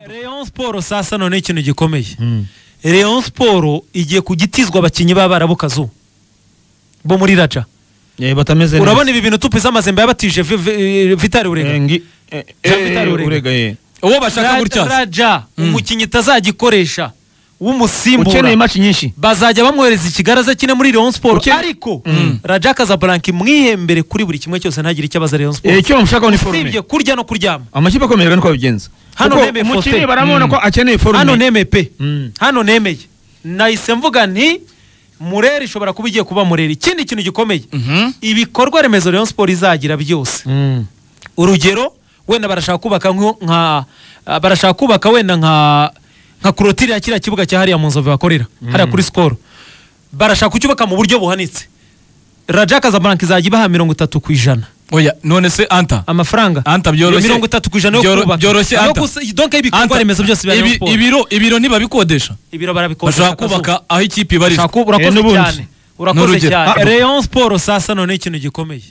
Rayon Sport sasa none ikintu gikomeye. Rayon Sport igiye kugitizwa abakinnyi b'Abarabu kazu bo muri Raja. Batameze neza. Urabona ibi bintu tupiza amazembe yabatije Vitali Urega. Urega Uwo bashaka gutya. Raja umukinnyi tazagikoresha w'umusimbura. Ukeneye match nyinshi. Bazajya bamwohereza ikigaraza kine muri Rayon Sport ariko Raja Casablanca mwihembere kuri buri kimwe cyose ntagira icyabaza Rayon Sport. Icyo mushaka ni forume. Sibye kurya no kuryama. Amakipe akomeye niko babigenza. Hano neme umukinnyi baramubona ko akeneye forume. Hano neme pe. Hano nemeye. Nahise mvuga nti Mureri ishobora kuba igiye kuba Mureri. Ikindi kintu gikomeye. Ibikorwa remezo Rayon Sport izagira byose. Urugero wenda barashaka kubaka wenda nka kurotiri ya kiriya kibuga cya hariya mu Nzove bakorera hariya kuri Skol. Barashaka kucyubaka mu buryo buhanitse. Raja Casablanca izajya ibaha 30%. Oya none se anta amafaranga anta byoroshye 30% yo kubaka byoroshye anta donc ibikorwa remezo byose bya Rayon Sport. ibiro niba bikodesha ibiro barabikodesha bashaka kubaka aho ikipe bari urakoze cyane Rayon Sport sasa none ikintu gikomeye.